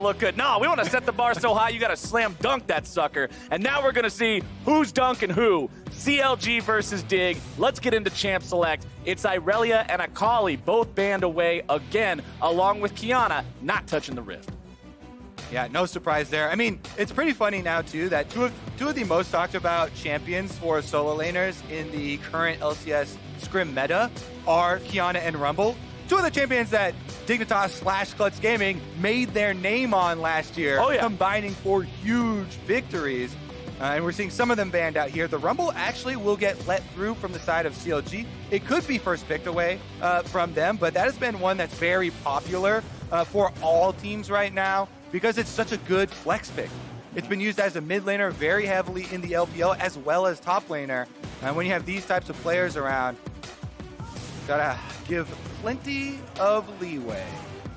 look good. No, we want to set the bar so high you got to slam dunk that sucker. And now we're going to see who's dunking who. CLG versus Dig. Let's get into Champ Select. It's Irelia and Akali both banned away again, along with Kiana not touching the Rift. Yeah, no surprise there. I mean, it's pretty funny now, too, that two of the most talked about champions for solo laners in the current LCS Scrim meta are Kiana and Rumble. Two of the champions that Dignitas / Klutz Gaming made their name on last year, combining for huge victories. And we're seeing some of them banned out here. The Rumble actually will get let through from the side of CLG. It could be first picked away from them, but that has been one that's very popular for all teams right now because it's such a good flex pick. It's been used as a mid laner very heavily in the LPL as well as top laner. And when you have these types of players around, gotta give plenty of leeway.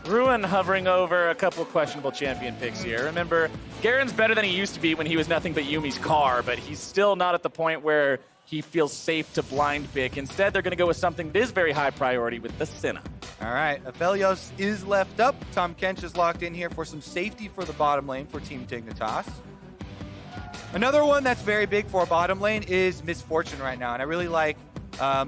Ruin hovering over a couple of questionable champion picks here. Remember, Garen's better than he used to be when he was nothing but Yumi's car, but he's still not at the point where he feels safe to blind pick. Instead, they're going to go with something that is very high priority with the Senna. All right, Aphelios is left up. Tom Kench is locked in here for some safety for the bottom lane for Team Dignitas. Another one that's very big for bottom lane is Misfortune right now, and I really like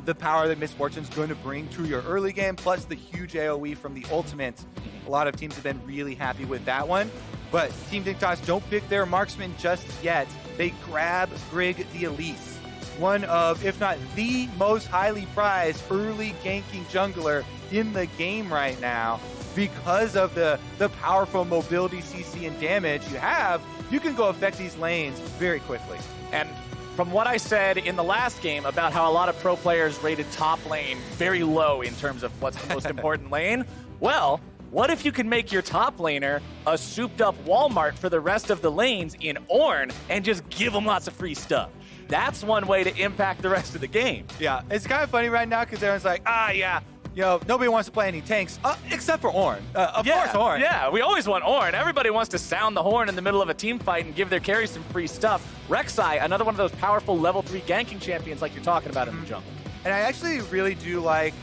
the power that Misfortune's going to bring to your early game, plus the huge AoE from the ultimate. A lot of teams have been really happy with that one. But Team Dignitas don't pick their marksman just yet. They grab Brig the Elise, one of, if not the most highly prized early ganking jungler in the game right now. Because of the powerful mobility, CC, and damage you have, you can go affect these lanes very quickly. And from what I said in the last game about how a lot of pro players rated top lane very low in terms of what's the most important lane, well, what if you can make your top laner a souped-up Walmart for the rest of the lanes in Ornn and just give them lots of free stuff? That's one way to impact the rest of the game. Yeah, it's kind of funny right now because everyone's like, yeah, you know, nobody wants to play any tanks, except for Ornn. Of course, Ornn. Yeah, we always want Ornn. Everybody wants to sound the horn in the middle of a team fight and give their carry some free stuff. Rek'Sai, another one of those powerful level 3 ganking champions like you're talking about in the jungle. And I actually really do like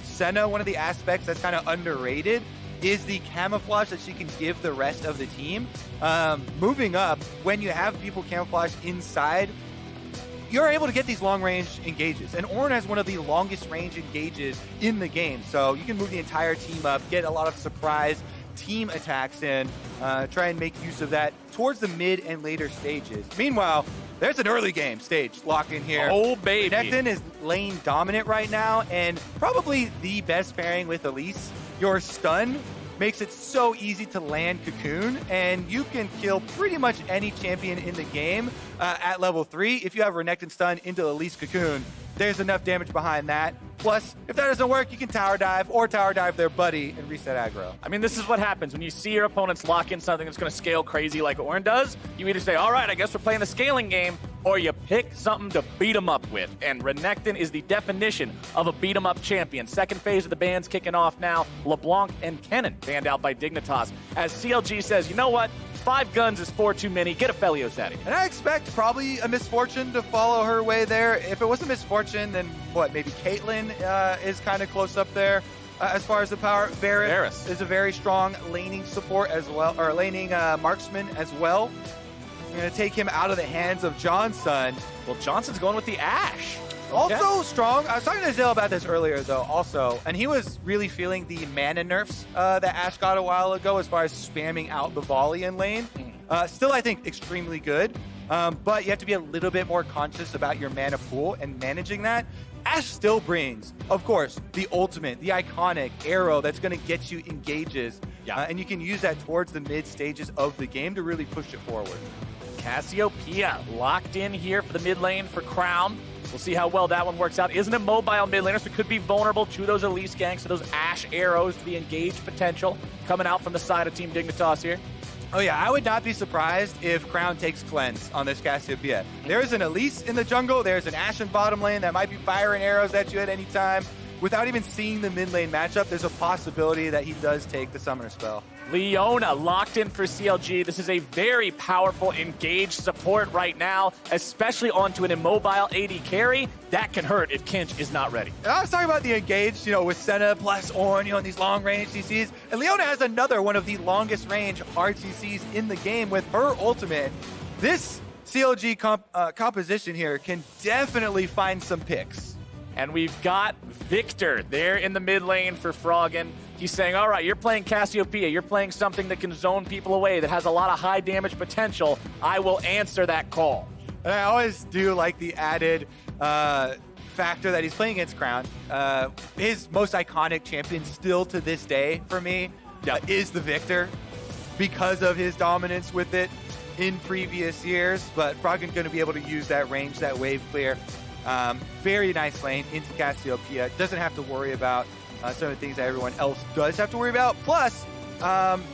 Senna. One of the aspects that's kind of underrated is the camouflage that she can give the rest of the team. Moving up, when you have people camouflage inside, you're able to get these long-range engages. And Ornn has one of the longest range engages in the game. So you can move the entire team up, get a lot of surprise team attacks in, try and make use of that towards the mid and later stages. Meanwhile, there's an early game stage locked in here. Oh, baby. Renekton is lane dominant right now, and probably the best pairing with Elise. Your stun makes it so easy to land Cocoon, and you can kill pretty much any champion in the game at level 3. If you have Renekton stun into Elise Cocoon, there's enough damage behind that. Plus, if that doesn't work, you can tower dive or tower dive their buddy and reset aggro. I mean, this is what happens when you see your opponents lock in something that's going to scale crazy like Ornn does. You either say, all right, I guess we're playing the scaling game, or you pick something to beat them up with. And Renekton is the definition of a beat 'em up champion. Second phase of the ban's kicking off now. LeBlanc and Kennen banned out by Dignitas. As CLG says, you know what? 5 guns is 4 too many. Get Aphelios out of here. And I expect probably a Misfortune to follow her way there. If it was a Misfortune, then what? Maybe Caitlyn is kind of close up there as far as the power. Varus is a very strong laning support as well, or laning marksman as well. I'm going to take him out of the hands of Johnson. Well, Johnson's going with the Ashe. Okay. Also strong. I was talking to Zale about this earlier, though, also. And he was really feeling the mana nerfs that Ashe got a while ago as far as spamming out the volley in lane. Still, I think, extremely good. But you have to be a little bit more conscious about your mana pool and managing that. Ashe still brings, of course, the ultimate, the iconic arrow that's going to get you engages. And you can use that towards the mid stages of the game to really push it forward. Cassiopeia locked in here for the mid lane for Crown. We'll see how well that one works out. Isn't a mobile mid laner, so it could be vulnerable to those Elise ganks, to those Ashe arrows, to the engaged potential coming out from the side of Team Dignitas here. Oh yeah, I would not be surprised if Crown takes Cleanse on this Cassiopeia. There's an Elise in the jungle, there's an Ashe in bottom lane that might be firing arrows at you at any time. Without even seeing the mid lane matchup, there's a possibility that he does take the Summoner spell. Leona locked in for CLG. This is a very powerful engaged support right now, especially onto an immobile AD carry. That can hurt if Kinch is not ready. And I was talking about the engaged, with Senna plus Ornn, in these long-range CCs. And Leona has another one of the longest-range RCCs in the game with her ultimate. This CLG composition here can definitely find some picks. And we've got Victor there in the mid lane for Froggen. He's saying, all right, you're playing Cassiopeia. You're playing something that can zone people away, that has a lot of high damage potential. I will answer that call. And I always do like the added factor that he's playing against Crown. His most iconic champion still to this day for me is the Victor because of his dominance with it in previous years. But Froggen going to be able to use that range, that wave clear. Very nice lane into Cassiopeia. Doesn't have to worry about some of the things that everyone else does have to worry about. Plus,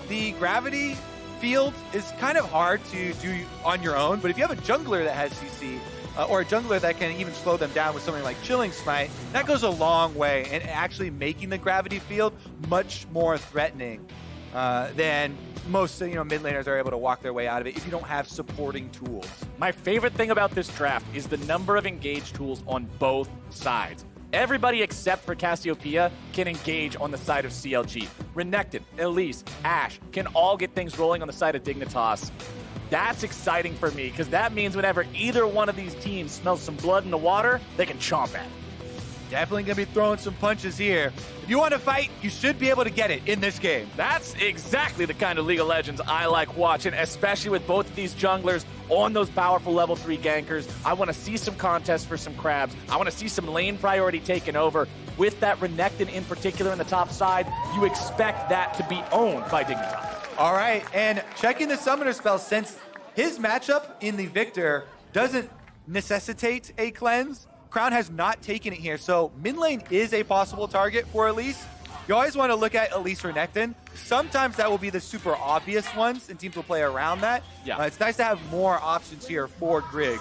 the gravity field is kind of hard to do on your own, but if you have a jungler that has CC, or a jungler that can even slow them down with something like Chilling Smite, that goes a long way in actually making the gravity field much more threatening than most mid laners are able to walk their way out of it if you don't have supporting tools. My favorite thing about this draft is the number of engage tools on both sides. Everybody except for Cassiopeia can engage on the side of CLG. Renekton, Elise, Ashe can all get things rolling on the side of Dignitas. That's exciting for me because that means whenever either one of these teams smells some blood in the water, they can chomp at it. Definitely going to be throwing some punches here. If you want to fight, you should be able to get it in this game. That's exactly the kind of League of Legends I like watching, especially with both of these junglers on those powerful level 3 gankers. I want to see some contests for some crabs. I want to see some lane priority taken over. With that Renekton in particular in the top side, you expect that to be owned by Dignitas. All right, and checking the summoner spell, since his matchup in the Victor doesn't necessitate a cleanse, Crown has not taken it here, so mid lane is a possible target for Elise. You always want to look at Elise Renekton. Sometimes that will be the super obvious ones, and teams will play around that. Yeah. It's nice to have more options here for Grig.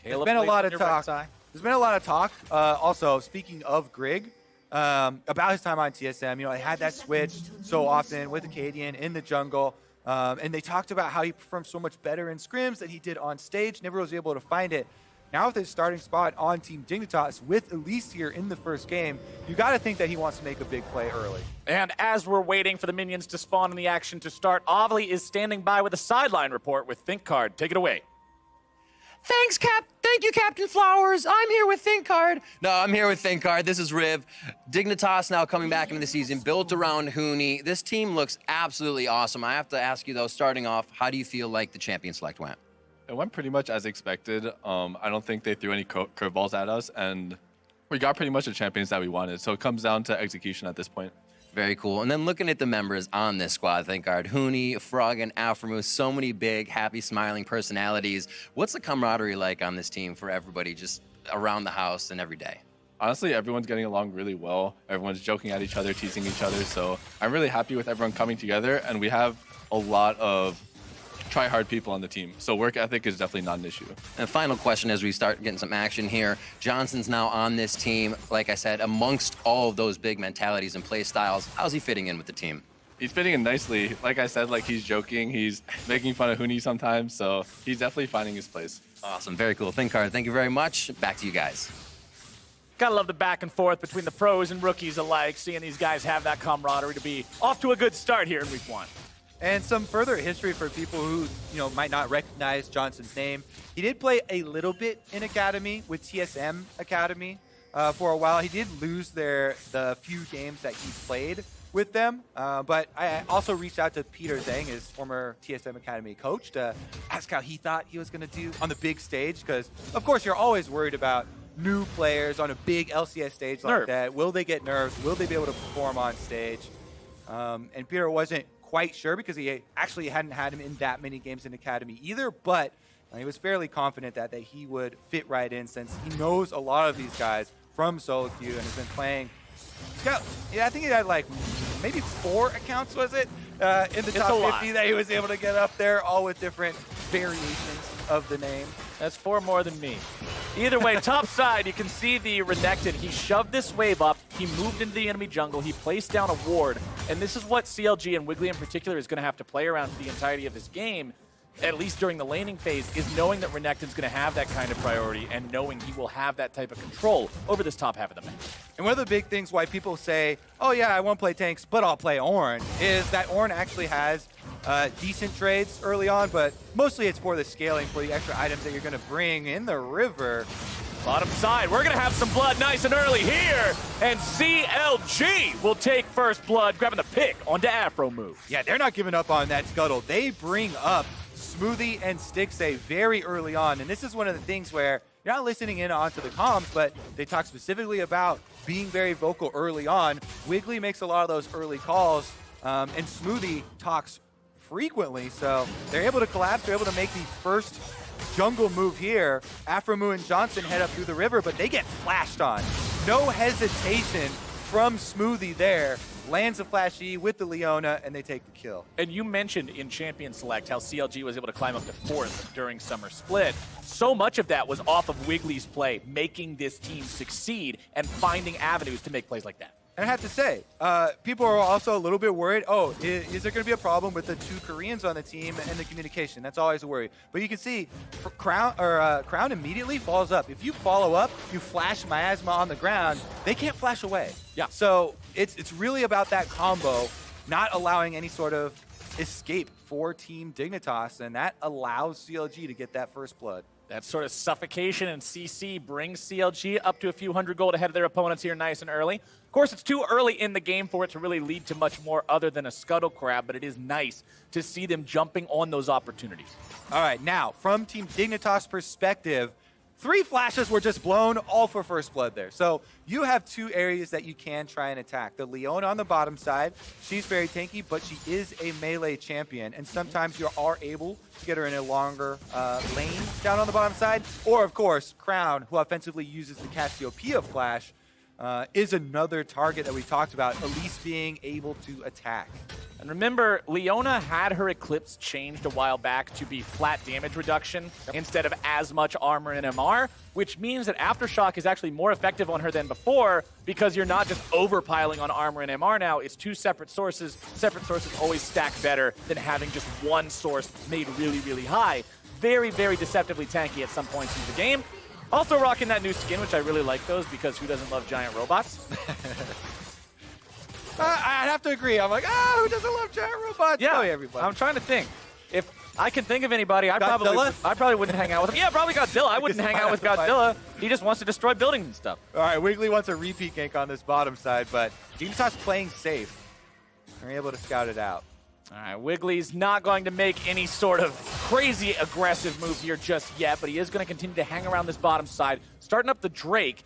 There's been a lot of talk. There's been a lot of talk. Also, speaking of Grig, about his time on TSM, he had that switch so often with Acadian in the jungle. And they talked about how he performed so much better in scrims than he did on stage. Never was able to find it. Now with his starting spot on Team Dignitas with Elise here in the first game, you got to think that he wants to make a big play early. And as we're waiting for the minions to spawn and the action to start, Avli is standing by with a sideline report with ThinkCard. Take it away. Thank you, Captain Flowers. I'm here with ThinkCard. No, I'm here with ThinkCard. This is Riv. Dignitas now coming back into the season, built around Huni. This team looks absolutely awesome. I have to ask you, though, starting off, how do you feel like the champion select went? It went pretty much as expected. I don't think they threw any curveballs at us, and we got pretty much the champions that we wanted. So it comes down to execution at this point. Very cool. And then looking at the members on this squad, ThinkCard, Huni, Froggen, Alphamoose, so many big, happy, smiling personalities. What's the camaraderie like on this team for everybody just around the house and every day? Honestly, everyone's getting along really well. Everyone's joking at each other, teasing each other. So I'm really happy with everyone coming together, and we have a lot of try-hard people on the team. So work ethic is definitely not an issue. And final question as we start getting some action here. Johnson's now on this team, like I said, amongst all of those big mentalities and play styles. How's he fitting in with the team? He's fitting in nicely. Like I said, he's joking. He's making fun of Huni sometimes. So he's definitely finding his place. Awesome. Very cool. ThinkCard, thank you very much. Back to you guys. Gotta love the back and forth between the pros and rookies alike, seeing these guys have that camaraderie to be off to a good start here in week 1. And some further history for people who, might not recognize Johnson's name. He did play a little bit in Academy with TSM Academy for a while. He did lose the few games that he played with them. But I also reached out to Peter Zhang, his former TSM Academy coach, to ask how he thought he was going to do on the big stage. Because, of course, you're always worried about new players on a big LCS stage like that. Will they get nerves? Will they be able to perform on stage? And Peter wasn't quite sure because he actually hadn't had him in that many games in Academy either, but he was fairly confident that he would fit right in since he knows a lot of these guys from solo queue and has been playing. I think he had maybe 4 accounts, was it, in the top 50 that he was able to get up there, all with different variations of the name. That's 4 more than me. Either way, top side, you can see the Renekton. He shoved this wave up. He moved into the enemy jungle. He placed down a ward. And this is what CLG and Wiggly in particular is going to have to play around for the entirety of this game, at least during the laning phase, is knowing that Renekton's going to have that kind of priority and knowing he will have that type of control over this top half of the map. And one of the big things why people say, oh yeah, I won't play tanks, but I'll play Ornn, is that Ornn actually has decent trades early on, but mostly it's for the scaling, for the extra items that you're going to bring in the river. Bottom side, we're going to have some blood nice and early here, and CLG will take first blood, grabbing the pick onto Afro move. Yeah, they're not giving up on that scuttle. They bring up Smoothie and Stixay very early on, and this is one of the things where you're not listening in onto the comms, but they talk specifically about being very vocal early on. Wiggly makes a lot of those early calls, and Smoothie talks frequently, so they're able to collapse. They're able to make the first jungle move here. Afromoo and Johnson head up through the river, but they get flashed on. No hesitation from Smoothie there. Lands a flash E with the Leona, and they take the kill. And you mentioned in Champion Select how CLG was able to climb up to 4th during Summer Split. So much of that was off of Wiggly's play, making this team succeed and finding avenues to make plays like that. And I have to say, people are also a little bit worried, oh, is there going to be a problem with the 2 Koreans on the team and the communication? That's always a worry. But you can see, Crown immediately falls up. If you follow up, you flash Miasma on the ground, they can't flash away. Yeah. So it's really about that combo, not allowing any sort of escape for Team Dignitas, and that allows CLG to get that first blood. That sort of suffocation and CC brings CLG up to a few hundred gold ahead of their opponents here nice and early. Of course, it's too early in the game for it to really lead to much more other than a scuttle crab, but it is nice to see them jumping on those opportunities. All right, now, from Team Dignitas' perspective, 3 flashes were just blown, all for first blood there. So you have 2 areas that you can try and attack. The Leona on the bottom side, she's very tanky, but she is a melee champion, and sometimes you are able to get her in a longer lane down on the bottom side. Or, of course, Crown, who offensively uses the Cassiopeia flash, is another target that we talked about, Elise being able to attack. And remember, Leona had her Eclipse changed a while back to be flat damage reduction instead of as much armor and MR, which means that Aftershock is actually more effective on her than before because you're not just overpiling on armor and MR now. It's 2 separate sources. Separate sources always stack better than having just one source made really, really high. Very, very deceptively tanky at some points in the game. Also rocking that new skin, which I really like those because who doesn't love giant robots? I'd have to agree. I'm like, who doesn't love giant robots? Yeah, Oh, everybody. I'm trying to think. If I can think of anybody, I Godzilla? probably wouldn't hang out with him. Yeah, probably Godzilla. I wouldn't hang out with Godzilla. He just wants to destroy buildings and stuff. All right, Wiggly wants a repeat gank on this bottom side, but Dignitas playing safe. They're able to scout it out. All right, Wiggly's not going to make any sort of crazy aggressive move here just yet, but he is going to continue to hang around this bottom side, starting up the Drake.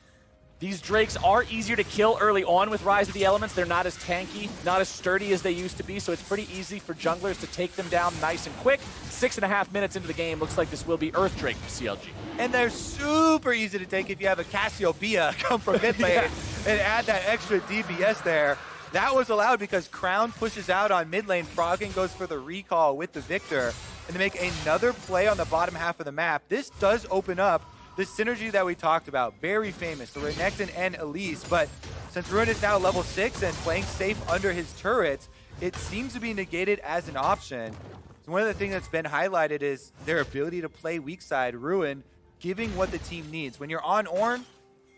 These Drakes are easier to kill early on with Rise of the Elements. They're not as tanky, not as sturdy as they used to be, so it's pretty easy for junglers to take them down nice and quick. 6.5 minutes into the game, looks like this will be Earth Drake for CLG. And they're super easy to take if you have a Cassiopeia come from mid lane and add that extra DPS there. That was allowed because Crown pushes out on mid lane. Froggen goes for the recall with the Victor, and they make another play on the bottom half of the map. This does open up the synergy that we talked about, very famous, the Renekton and Elise, but since Ruin is now level 6 and playing safe under his turrets, it seems to be negated as an option. So one of the things that's been highlighted is their ability to play weak side, Ruin, giving what the team needs. When you're on Ornn,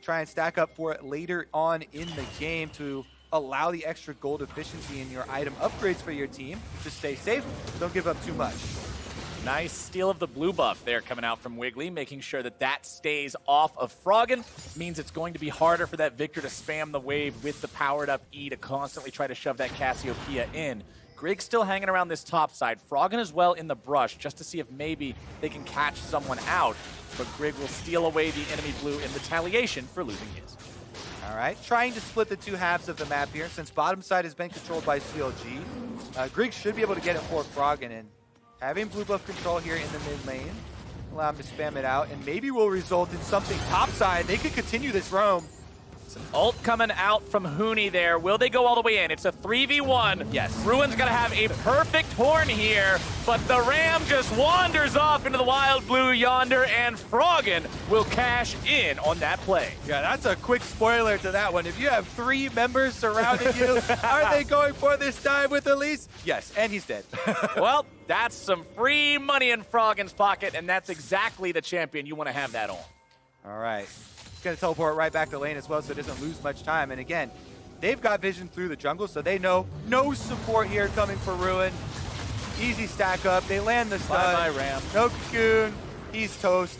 try and stack up for it later on in the game to allow the extra gold efficiency in your item upgrades for your team. Just stay safe, don't give up too much. Nice steal of the blue buff there coming out from Wiggly, making sure that that stays off of Froggen. Means it's going to be harder for that Victor to spam the wave with the powered up E to constantly try to shove that Cassiopeia in. Grig's still hanging around this top side. Froggen as well in the brush just to see if maybe they can catch someone out. But Grig will steal away the enemy blue in retaliation for losing his. All right, trying to split the 2 halves of the map here. Since bottom side has been controlled by CLG, Grig should be able to get it for Froggen, and having blue buff control here in the mid lane, allow him to spam it out, and maybe will result in something top side. They could continue this roam. Ult coming out from Huni there. Will they go all the way in? It's a 3v1. Yes. Ruin's gonna have a perfect horn here, but the Ram just wanders off into the wild blue yonder, and Froggen will cash in on that play. Yeah, that's a quick spoiler to that one. If you have 3 members surrounding you, are they going for this dive with Elise? Yes, and he's dead. Well, that's some free money in Froggen's pocket, and that's exactly the champion you want to have that on. All right. He's going to teleport right back to lane as well so it doesn't lose much time. And again, they've got vision through the jungle, so they know no support here coming for Ruin. Easy stack up. They land the stun. Bye-bye, Ram. No cocoon. He's toast.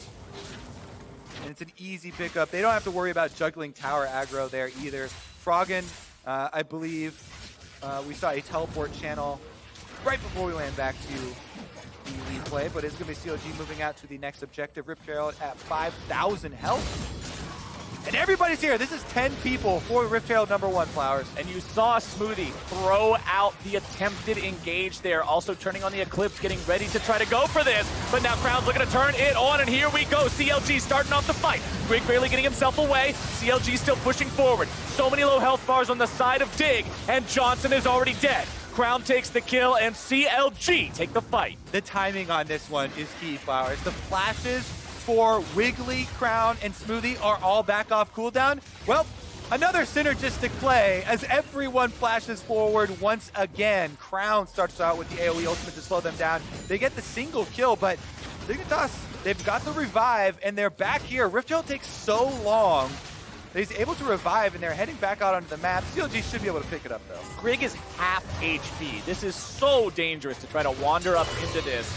And it's an easy pickup. They don't have to worry about juggling tower aggro there either. Froggen, I believe, we saw a teleport channel right before we land back to the lead play, but it's going to be CLG moving out to the next objective. Rip Trail at 5,000 health. And everybody's here. This is 10 people for Rift Herald #1, Flowers. And you saw Smoothie throw out the attempted engage there, also turning on the Eclipse, getting ready to try to go for this. But now Crown's looking to turn it on, and here we go. CLG starting off the fight. Greg barely getting himself away. CLG still pushing forward. So many low health bars on the side of Dig, and Johnson is already dead. Crown takes the kill, and CLG take the fight. The timing on this one is key, Flowers. The flashes for Wiggly, Crown, and Smoothie are all back off cooldown. Well, another synergistic play as everyone flashes forward once again. Crown starts out with the AoE ultimate to slow them down. They get the single kill, but Dignitas, they've got the revive, and they're back here. Rift Trail takes so long that he's able to revive, and they're heading back out onto the map. CLG should be able to pick it up, though. Grig is half HP. This is so dangerous to try to wander up into this.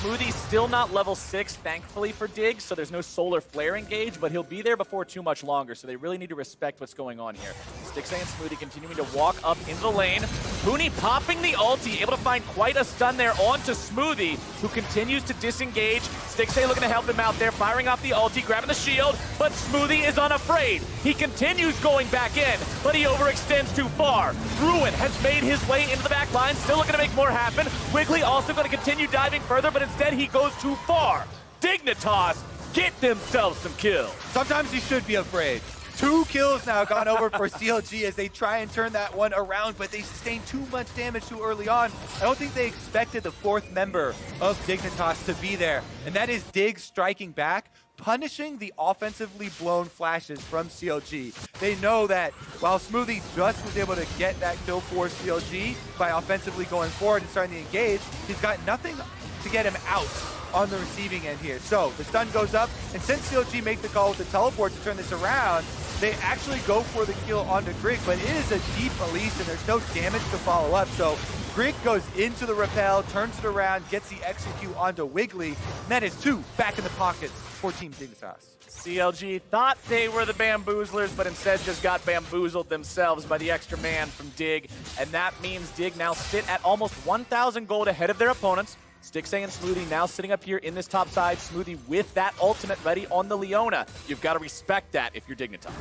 Smoothie's still not level 6, thankfully for Dig, so there's no solar flare engage, but he'll be there before too much longer, so they really need to respect what's going on here. Stixay and Smoothie continuing to walk up into the lane. Huni popping the ulti, able to find quite a stun there onto Smoothie, who continues to disengage. Stixay looking to help him out there, firing off the ulti, grabbing the shield, but Smoothie is unafraid. He continues going back in, but he overextends too far. Ruin has made his way into the back line, still looking to make more happen. Wiggly also going to continue diving further, but instead he goes too far. Dignitas get themselves some kills. Sometimes you should be afraid. 2 kills now gone over for CLG as they try and turn that one around, but they sustain too much damage too early on. I don't think they expected the 4th member of Dignitas to be there, and that is Dig striking back, punishing the offensively blown flashes from CLG. They know that while Smoothie just was able to get that kill for CLG by offensively going forward and starting to engage, he's got nothing to get him out on the receiving end here. So the stun goes up, and since CLG make the call with the teleport to turn this around, they actually go for the kill onto Grig, but it is a deep Elise and there's no damage to follow up. So Grig goes into the repel, turns it around, gets the execute onto Wiggly, and that is 2 back in the pockets for Team Dignitas. CLG thought they were the bamboozlers, but instead just got bamboozled themselves by the extra man from Dig, and that means Dig now sit at almost 1,000 gold ahead of their opponents. Stixay and Smoothie now sitting up here in this top side. Smoothie with that ultimate ready on the Leona. You've got to respect that if you're Dignitas.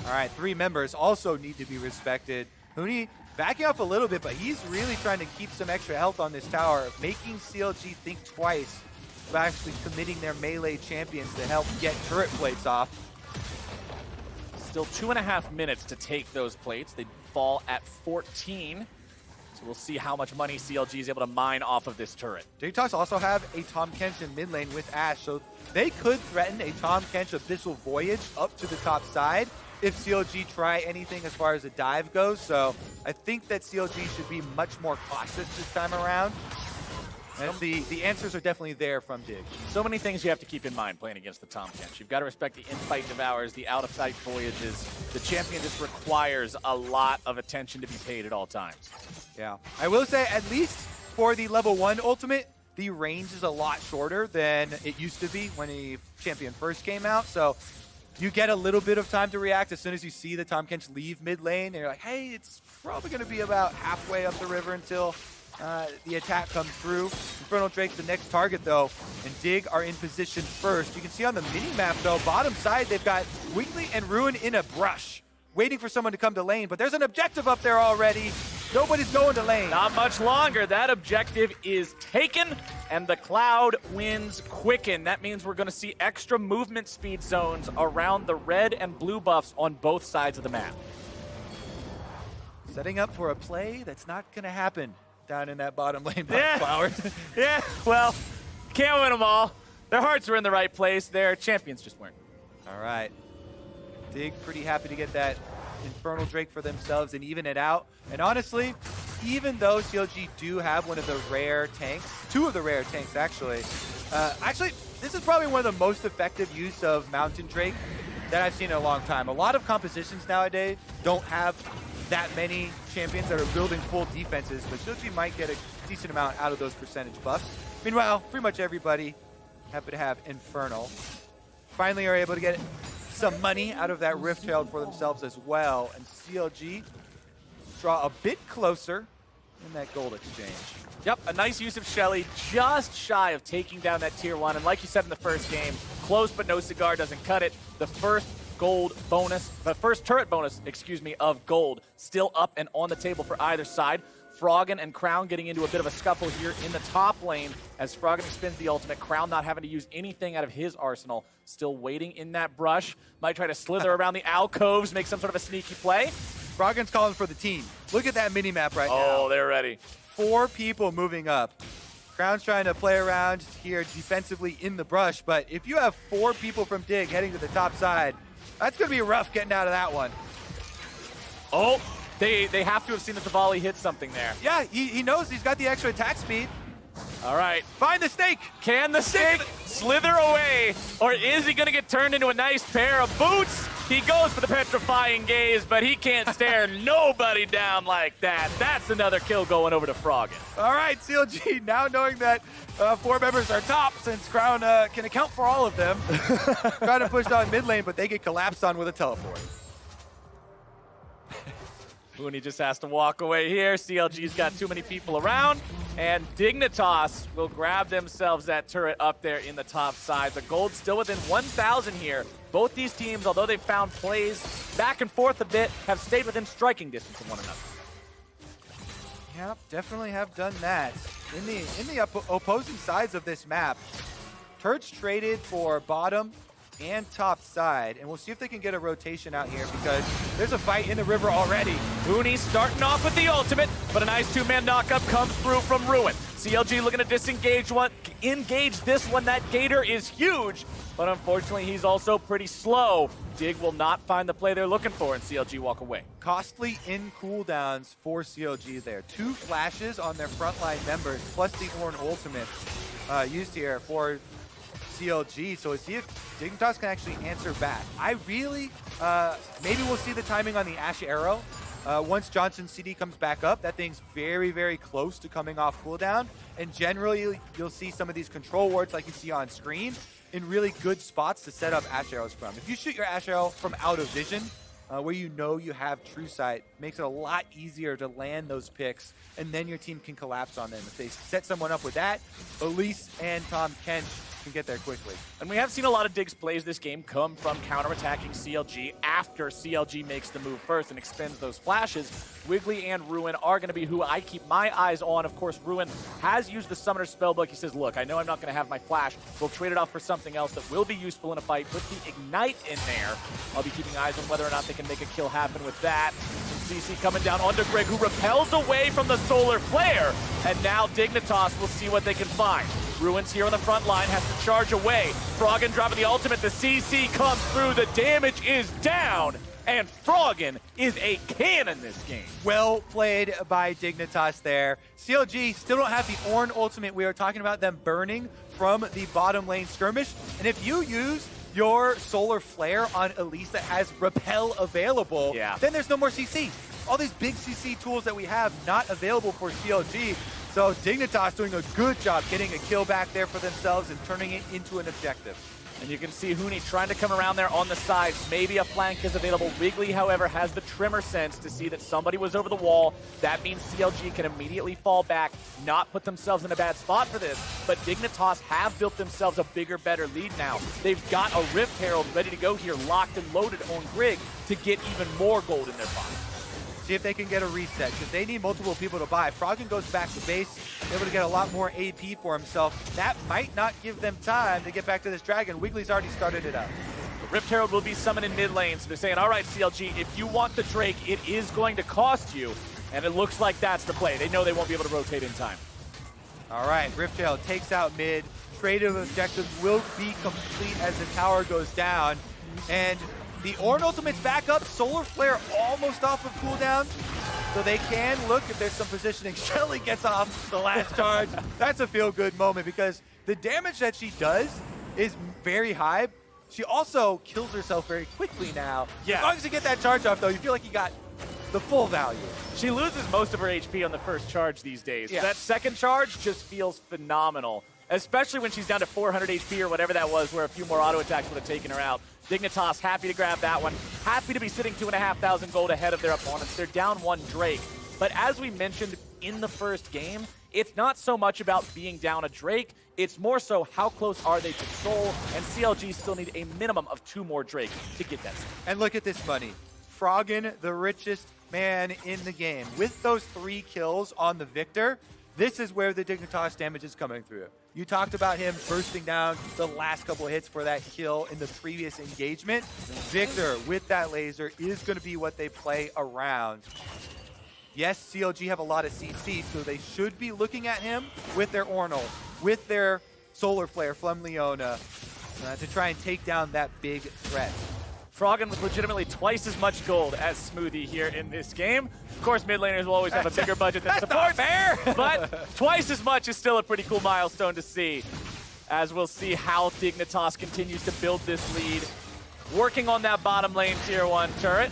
All right, 3 members also need to be respected. Huni backing up a little bit, but he's really trying to keep some extra health on this tower, making CLG think twice about actually committing their melee champions to help get turret plates off. Still 2.5 minutes to take those plates. They fall at 14. So we'll see how much money CLG is able to mine off of this turret. Dignitas also have a Tahm Kench in mid lane with Ashe, so they could threaten a Tahm Kench Abyssal Voyage up to the top side if CLG try anything as far as a dive goes. So I think that CLG should be much more cautious this time around. And the answers are definitely there from Dig. So many things you have to keep in mind playing against the Tahm Kench. You've got to respect the in-fight devours, the out-of-sight voyages. The champion just requires a lot of attention to be paid at all times. Yeah. I will say, at least for the level 1 ultimate, the range is a lot shorter than it used to be when a champion first came out. So you get a little bit of time to react as soon as you see the Tahm Kench leave mid lane. And you're like, hey, it's probably going to be about halfway up the river until the attack comes through. Infernal Drake's the next target, though, and Dig are in position first. You can see on the mini-map, though, bottom side, they've got Wiggly and Ruin in a brush, waiting for someone to come to lane, but there's an objective up there already. Nobody's going to lane. Not much longer. That objective is taken, and the Cloud wins quicken. That means we're going to see extra movement speed zones around the red and blue buffs on both sides of the map. Setting up for a play that's not going to happen down in that bottom lane by Yeah. Flowers. Yeah, well, can't win them all. Their hearts were in the right place. Their champions just weren't. All right. Dig pretty happy to get that Infernal Drake for themselves and even it out. And honestly, even though CLG do have one of the rare tanks, two of the rare tanks actually, this is probably one of the most effective use of Mountain Drake that I've seen in a long time. A lot of compositions nowadays don't have that many champions that are building full defenses, but CLG might get a decent amount out of those percentage buffs. Meanwhile, pretty much everybody happy to have Infernal. Finally are able to get some money out of that Rift Herald for themselves as well, and CLG draw a bit closer in that gold exchange. Yep, a nice use of Shelly, just shy of taking down that tier 1. And like you said in the first game, close but no cigar doesn't cut it. The first turret bonus, of gold, still up and on the table for either side. Froggen and Crown getting into a bit of a scuffle here in the top lane as Froggen expends the ultimate. Crown not having to use anything out of his arsenal. Still waiting in that brush. Might try to slither around the alcoves, make some sort of a sneaky play. Froggen's calling for the team. Look at that mini-map right now. Oh, they're ready. 4 people moving up. Crown's trying to play around here defensively in the brush, but if you have 4 people from Dig heading to the top side, that's going to be rough getting out of that one. Oh, they have to have seen that the volley hit something there. Yeah, he knows he's got the extra attack speed. All right. Find the snake. Can the snake slither away, or is he going to get turned into a nice pair of boots? He goes for the petrifying gaze, but he can't stare nobody down like that. That's another kill going over to Froggen. All right, CLG, now knowing that 4 members are top, since Crown can account for all of them, trying to push down mid lane, but they get collapsed on with a teleport. Huni just has to walk away here. CLG's got too many people around, and Dignitas will grab themselves that turret up there in the top side. The gold still within 1,000 here. Both these teams, although they've found plays back and forth a bit, have stayed within striking distance of one another. Yep, definitely have done that. In the opposing sides of this map, turrets traded for bottom and top side, and we'll see if they can get a rotation out here because there's a fight in the river already. Huni starting off with the ultimate, but a nice 2-man knockup comes through from Ruin. CLG looking to engage this one. That gator is huge, but unfortunately he's also pretty slow. Dig will not find the play they're looking for, and CLG walk away. Costly in cooldowns for CLG there. 2 flashes on their frontline members, plus the Ornn ultimate used here for CLG, so let's see if Dignitas can actually answer back. I really, maybe we'll see the timing on the Ash Arrow. Once Johnson's CD comes back up, that thing's very, very close to coming off cooldown, and generally you'll see some of these control wards like you see on screen in really good spots to set up Ash Arrows from. If you shoot your Ash Arrow from out of vision, where you know you have true sight, makes it a lot easier to land those picks, and then your team can collapse on them. If they set someone up with that, Elise and Tom Kench can get there quickly. And we have seen a lot of Dig's plays this game come from counterattacking CLG after CLG makes the move first and expends those flashes. Wiggly and Ruin are going to be who I keep my eyes on. Of course, Ruin has used the Summoner Spellbook. He says, look, I know I'm not going to have my flash. We'll trade it off for something else that will be useful in a fight. Put the Ignite in there. I'll be keeping eyes on whether or not they can make a kill happen with that. CC coming down onto Greg, who repels away from the Solar Flare. And now Dignitas will see what they can find. Ruin's here on the front line, has to charge away. Froggen dropping the ultimate. The CC comes through. The damage is down. And Froggen is a cannon this game. Well played by Dignitas there. CLG still don't have the Ornn ultimate. We are talking about them burning from the bottom lane skirmish. And if you use your Solar Flare on Elise that has Repel available, then there's no more CC. All these big CC tools that we have not available for CLG. So Dignitas doing a good job getting a kill back there for themselves and turning it into an objective. And you can see Huni trying to come around there on the sides. Maybe a flank is available. Wiggly, however, has the Tremor sense to see that somebody was over the wall. That means CLG can immediately fall back, not put themselves in a bad spot for this. But Dignitas have built themselves a bigger, better lead now. They've got a Rift Herald ready to go here, locked and loaded on Grig to get even more gold in their pocket. see if they can get a reset, because they need multiple people to buy. Froggen goes back to base, able to get a lot more AP for himself. That might not give them time to get back to this dragon. Wiggly's already started it up. Rift Herald will be summoned in mid lane, so they're saying, all right, CLG, if you want the Drake, it is going to cost you. And it looks like that's the play. They know they won't be able to rotate in time. All right, Rift Herald takes out mid. Trade of objectives will be complete as the tower goes down. And the Ornn ultimate's back up. Solar Flare almost off of cooldown. So they can look if there's some positioning. Shelly gets off the last charge. That's a feel-good moment because the damage that she does is very high. She also kills herself very quickly now. Yeah. As long as you get that charge off, though, you feel like you got the full value. She loses most of her HP on the first charge these days. Yeah. That second charge just feels phenomenal, especially when she's down to 400 HP or whatever that was, where a few more auto attacks would have taken her out. Dignitas happy to grab that one. Happy to be sitting 2,500 gold ahead of their opponents. They're down one Drake. But as we mentioned in the first game, it's not so much about being down a Drake, it's more so how close are they to Soul, and CLG still need a minimum of 2 more Drake to get that. And look at this money. Froggen, the richest man in the game. With those 3 kills on the Victor, this is where the Dignitas damage is coming through. You talked about him bursting down the last couple of hits for that kill in the previous engagement. Victor, with that laser, is going to be what they play around. Yes, CLG have a lot of CC, so they should be looking at him with their Ornn, with their Solar Flare from Leona, to try and take down that big threat. Froggen with legitimately twice as much gold as Smoothie here in this game. Of course, mid laners will always have a bigger budget than support. Fair. But twice as much is still a pretty cool milestone to see, as we'll see how Dignitas continues to build this lead. Working on that bottom lane tier 1 turret.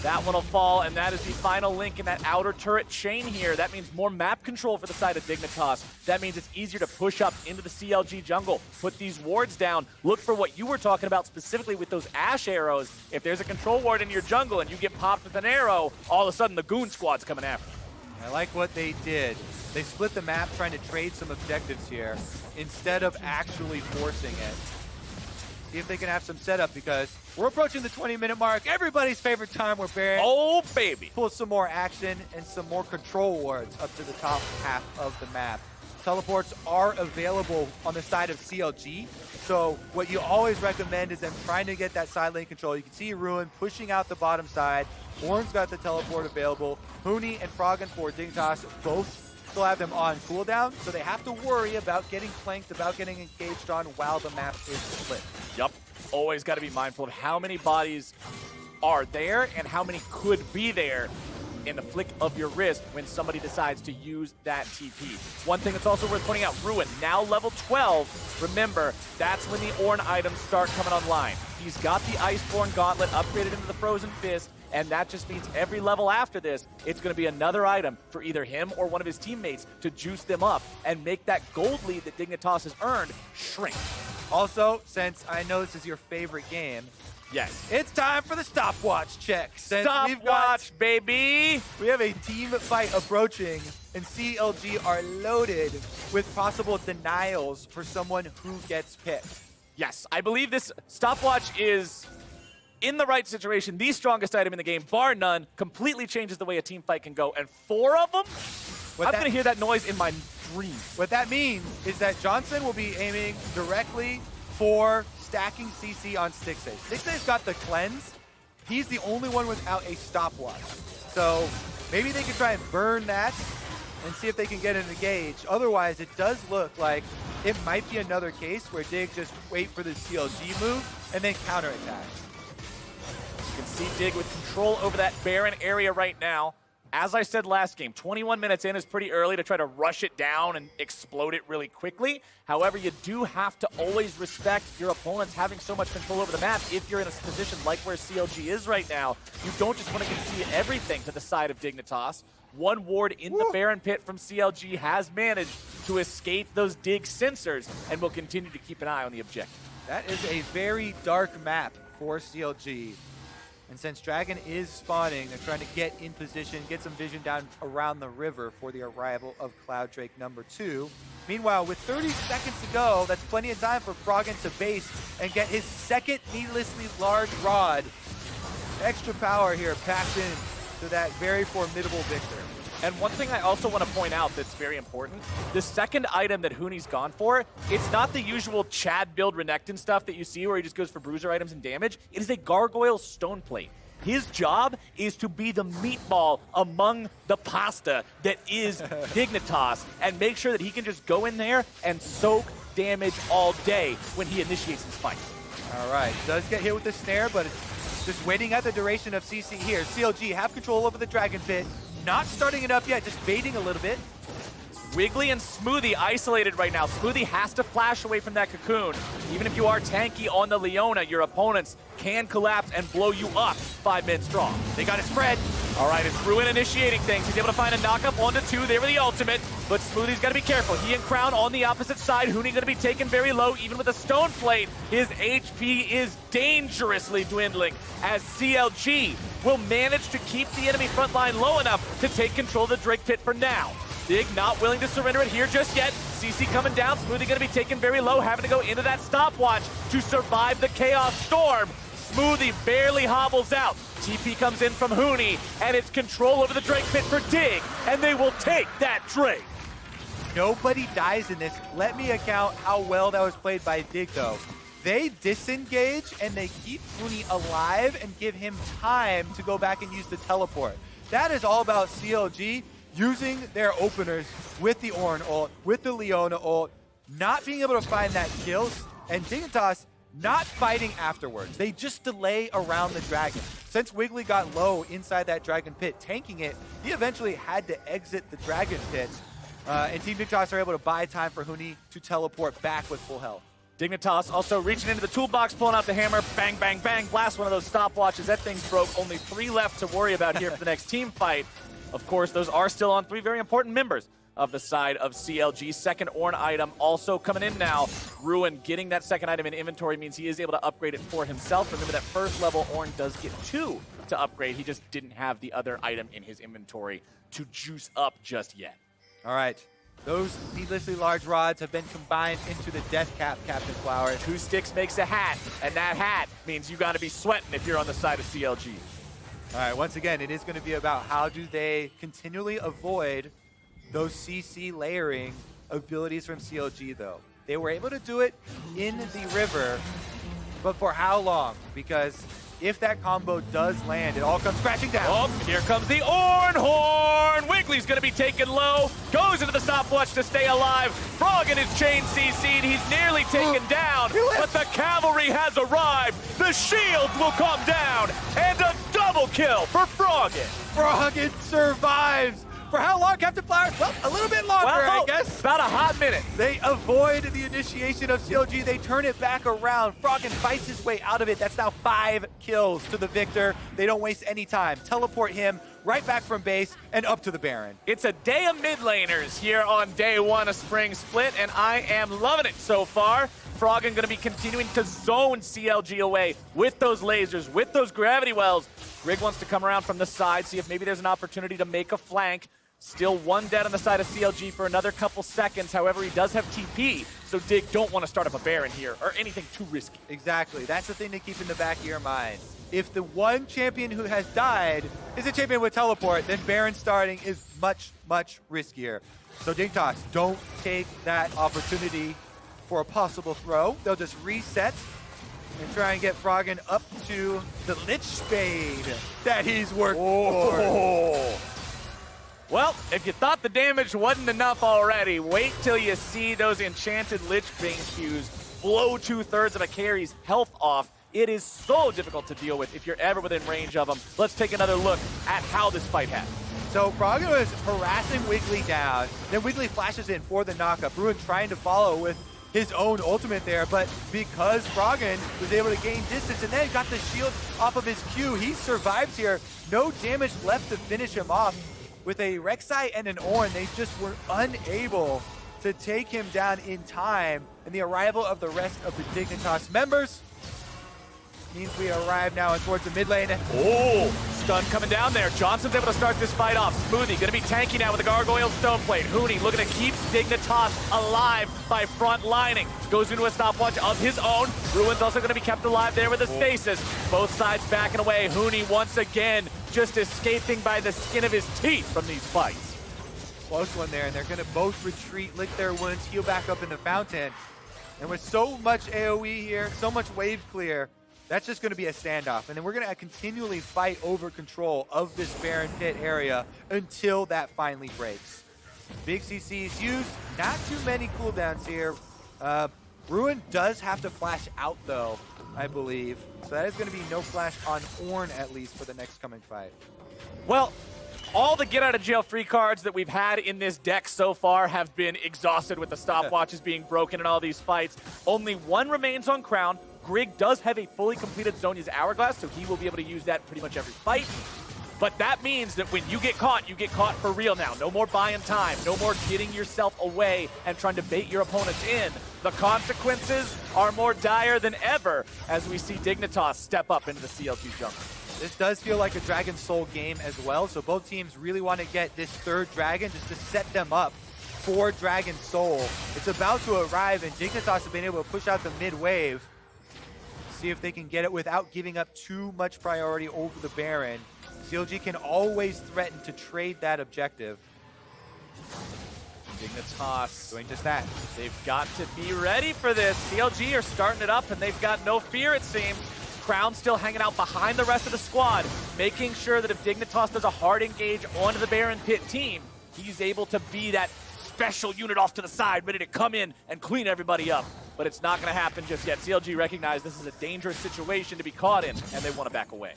That one will fall, and that is the final link in that outer turret chain here. That means more map control for the side of Dignitas. That means it's easier to push up into the CLG jungle, put these wards down, look for what you were talking about specifically with those Ash arrows. If there's a control ward in your jungle and you get popped with an arrow, all of a sudden the goon squad's coming after you. I like what they did. They split the map trying to trade some objectives here instead of actually forcing it. See if they can have some setup, because we're approaching the 20-minute mark. Everybody's favorite time where Baron pulls some more action and some more control wards up to the top half of the map. Teleports are available on the side of CLG, so what you always recommend is them trying to get that side lane control. You can see Ruin pushing out the bottom side. Ornn's got the teleport available. Huni and Froggen for Dignitas both still have them on cooldown, so they have to worry about getting flanked, about getting engaged on while the map is split. Yup. Always got to be mindful of how many bodies are there and how many could be there in the flick of your wrist when somebody decides to use that TP. One thing that's also worth pointing out, Ruin, now level 12. Remember, that's when the Ornn items start coming online. He's got the Iceborne Gauntlet upgraded into the Frozen Fist, and that just means every level after this, it's going to be another item for either him or one of his teammates to juice them up and make that gold lead that Dignitas has earned shrink. Also, since I know this is your favorite game, yes, it's time for the stopwatch check. Stopwatch, baby! We have a team fight approaching, and CLG are loaded with possible denials for someone who gets picked. Yes, I believe this stopwatch is, in the right situation, the strongest item in the game, bar none. Completely changes the way a team fight can go, and 4 of them? I'm going to hear that noise in my dreams. What that means is that Johnson will be aiming directly for stacking CC on Stixxay. Stixxay's got the cleanse. He's the only one without a stopwatch. So maybe they can try and burn that and see if they can get an engage. Otherwise, it does look like it might be another case where Dig just wait for the CLG move and then counterattack. You can see Dig with control over that Baron area right now. As I said last game, 21 minutes in is pretty early to try to rush it down and explode it really quickly. However, you do have to always respect your opponents having so much control over the map. If you're in a position like where CLG is right now, you don't just want to concede everything to the side of Dignitas. One ward in the Baron pit from CLG has managed to escape those Dig sensors and will continue to keep an eye on the objective. That is a very dark map for CLG. And since Dragon is spawning, they're trying to get in position, get some vision down around the river for the arrival of Cloud Drake #2. Meanwhile, with 30 seconds to go, that's plenty of time for Froggen to base and get his second needlessly large rod. Extra power here packed in to that very formidable Victor. And one thing I also want to point out that's very important, the second item that Huni's gone for, it's not the usual Chad build Renekton stuff that you see where he just goes for bruiser items and damage. It is a Gargoyle Stone Plate. His job is to be the meatball among the pasta that is Dignitas and make sure that he can just go in there and soak damage all day when he initiates his fight. All right, does get hit with the snare, but it's just waiting at the duration of CC here. CLG have control over the Dragon Pit. Not starting it up yet, just baiting a little bit. Wiggly and Smoothie isolated right now. Smoothie has to flash away from that cocoon. Even if you are tanky on the Leona, your opponents can collapse and blow you up 5 men strong. They got it spread. All right, it's Ruin initiating things. He's able to find a knockup 1-2 there with the ultimate, but Smoothie's got to be careful. He and Crown on the opposite side. Huni going to be taken very low, even with a Stone Plate. His HP is dangerously dwindling as CLG will manage to keep the enemy front line low enough to take control of the Drake Pit for now. Dig not willing to surrender it here just yet. CC coming down. Smoothie going to be taken very low, having to go into that stopwatch to survive the Chaos Storm. Smoothie barely hobbles out. TP comes in from Huni, and it's control over the Drake Pit for Dig, and they will take that Drake. Nobody dies in this. Let me account how well that was played by Dig, though. They disengage, and they keep Huni alive and give him time to go back and use the teleport. That is all about CLG using their openers with the Ornn ult, with the Leona ult, not being able to find that kill, and Dignitas not fighting afterwards. They just delay around the dragon. Since Wiggly got low inside that dragon pit, tanking it, he eventually had to exit the dragon pit. And Team Dignitas are able to buy time for Huni to teleport back with full health. Dignitas also reaching into the toolbox, pulling out the hammer, bang, bang, bang, blast one of those stopwatches. That thing's broke. Only 3 left to worry about here for the next team fight. Of course, those are still on 3 very important members of the side of CLG. Second Ornn item also coming in now. Ruin getting that second item in inventory means he is able to upgrade it for himself. Remember that first level Ornn does get 2 to upgrade. He just didn't have the other item in his inventory to juice up just yet. All right. Those needlessly large rods have been combined into the death cap, Captain Flowers. 2 sticks makes a hat, and that hat means you got to be sweating if you're on the side of CLG. All right, once again, it is going to be about how do they continually avoid those CC layering abilities from CLG, though. They were able to do it in the river, but for how long? Because if that combo does land, it all comes crashing down. Oh, and here comes the Ornn Horn! Wiggly's going to be taken low, goes into the stopwatch to stay alive. Froggen is chain CC'd, he's nearly taken down, but the cavalry has arrived. The shields will come down, and a double kill for Froggen. Froggen survives. For how long, Captain Flowers? Well, a little bit longer, I guess. About a hot minute. They avoid the initiation of CLG. They turn it back around. Froggen fights his way out of it. That's now 5 kills to the victor. They don't waste any time. Teleport him right back from base and up to the Baron. It's a day of mid laners here on day 1 of Spring Split, and I am loving it so far. Froggen going to be continuing to zone CLG away with those lasers, with those gravity wells. Rig wants to come around from the side, see if maybe there's an opportunity to make a flank. Still 1 dead on the side of CLG for another couple seconds. However, he does have TP, so Dig don't want to start up a Baron here or anything too risky. Exactly. That's the thing to keep in the back of your mind. If the one champion who has died is a champion with teleport, then Baron starting is much, much riskier. So Dignitas, don't take that opportunity for a possible throw. They'll just reset and try and get Froggen up to the Lich Spade that he's worked for. Well, if you thought the damage wasn't enough already, wait till you see those enchanted Lich Bane Qs blow 2/3 of a carry's health off. It is so difficult to deal with if you're ever within range of them. Let's take another look at how this fight happened. So Froggen was harassing Wiggly down, then Wiggly flashes in for the knockup. Ruin trying to follow with his own ultimate there, but because Froggen was able to gain distance and then got the shield off of his Q, he survives here. No damage left to finish him off. With a Rek'Sai and an Ornn, they just were unable to take him down in time. And the arrival of the rest of the Dignitas members means we arrive now towards the mid lane. Oh, stun coming down there. Johnson's able to start this fight off. Smoothie gonna be tanky now with the Gargoyle Stone Plate. Huni looking to keep Dignitas alive by front lining. Goes into a stopwatch of his own. Ruin's also gonna be kept alive there with the stasis. Both sides backing away. Huni once again just escaping by the skin of his teeth from these fights. Close one there, and they're going to both retreat, lick their wounds, heal back up in the fountain. And with so much AoE here, so much wave clear, that's just going to be a standoff. And then we're going to continually fight over control of this Baron Pit area until that finally breaks. Big CCs used, not too many cooldowns here. Ruin does have to flash out though, I believe. So that is going to be no flash on Ornn at least for the next coming fight. Well, all the get-out-of-jail-free cards that we've had in this deck so far have been exhausted with the stopwatches being broken in all these fights. Only one remains on Crown. Grig does have a fully completed Zhonya's Hourglass, so he will be able to use that pretty much every fight. But that means that when you get caught for real now. No more buying time, no more getting yourself away and trying to bait your opponents in. The consequences are more dire than ever as we see Dignitas step up into the CLG jungle. This does feel like a Dragon Soul game as well, so both teams really want to get this third Dragon just to set them up for Dragon Soul. It's about to arrive, and Dignitas have been able to push out the mid-wave. See if they can get it without giving up too much priority over the Baron. CLG can always threaten to trade that objective. Dignitas Doing just that. They've got to be ready for this. CLG are starting it up, and they've got no fear, it seems. Crown still hanging out behind the rest of the squad, making sure that if Dignitas does a hard engage onto the Baron Pit team, he's able to be that special unit off to the side, ready to come in and clean everybody up. But it's not going to happen just yet. CLG recognize this is a dangerous situation to be caught in, and they want to back away.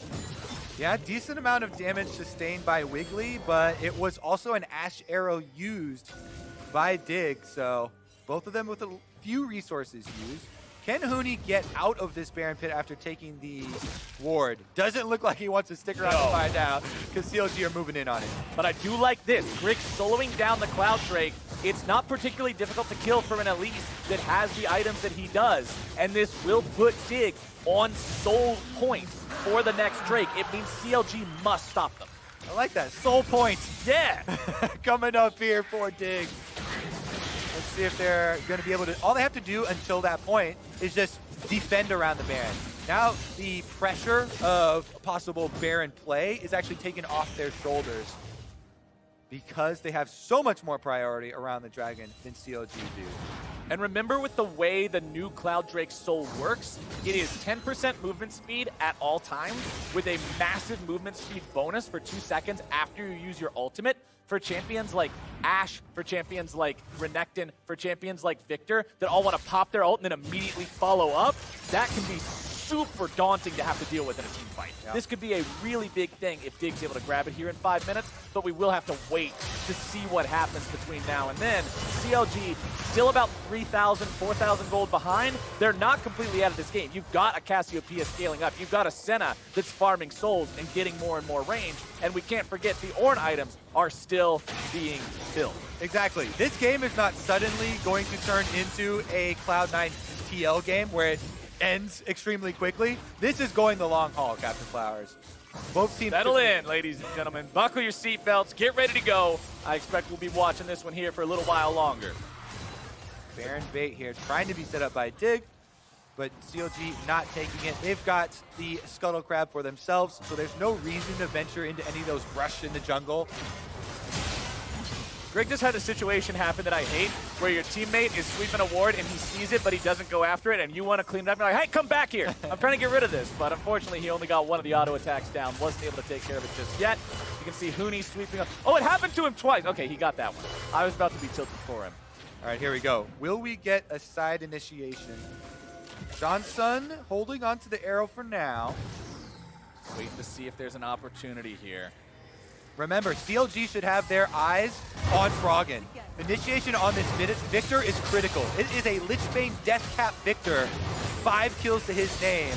Yeah, decent amount of damage sustained by Wiggly, but it was also an Ash Arrow used by Dig, so both of them with a few resources used. Can Huni get out of this Baron Pit after taking the ward? Doesn't look like he wants to stick around to find out, because CLG are moving in on it. But I do like this. Grig soloing down the Cloud Drake. It's not particularly difficult to kill for an Elise that has the items that he does, and this will put Dig on soul point for the next Drake. It means CLG must stop them. I like that. Soul points. Yeah! Coming up here for Dig. Let's see if they're going to be able to... All they have to do until that point is just defend around the Baron. Now the pressure of possible Baron play is actually taken off their shoulders because they have so much more priority around the Dragon than CLG do. And remember, with the way the new Cloud Drake Soul works, it is 10% movement speed at all times with a massive movement speed bonus for 2 seconds after you use your ultimate. For champions like Ashe, for champions like Renekton, for champions like Victor that all want to pop their ult and then immediately follow up, that can be super daunting to have to deal with in a team fight. Yeah. This could be a really big thing if Dig's able to grab it here in 5 minutes, but we will have to wait to see what happens between now and then. CLG still about 3,000, 4,000 gold behind. They're not completely out of this game. You've got a Cassiopeia scaling up. You've got a Senna that's farming souls and getting more and more range. And we can't forget the Ornn items are still being built. Exactly. This game is not suddenly going to turn into a Cloud9 TL game where it ends extremely quickly. This is going the long haul, Captain Flowers. Both teams settle in, ladies and gentlemen. Buckle your seatbelts. Get ready to go. I expect we'll be watching this one here for a little while longer. Baron bait here, trying to be set up by Dig, but CLG not taking it. They've got the Scuttle Crab for themselves, so there's no reason to venture into any of those rush in the jungle. Grig just had a situation happen that I hate, where your teammate is sweeping a ward and he sees it, but he doesn't go after it, and you want to clean it up. You're like, hey, come back here. I'm trying to get rid of this. But unfortunately, he only got one of the auto attacks down. Wasn't able to take care of it just yet. You can see Huni sweeping up. Oh, it happened to him twice. Okay, he got that one. I was about to be tilted for him. All right, here we go. Will we get a side initiation? Johnson holding on to the arrow for now. Waiting to see if there's an opportunity here. Remember, CLG should have their eyes on Froggen. Initiation on this Victor is critical. It is a Lichbane Deathcap Victor. 5 kills to his name.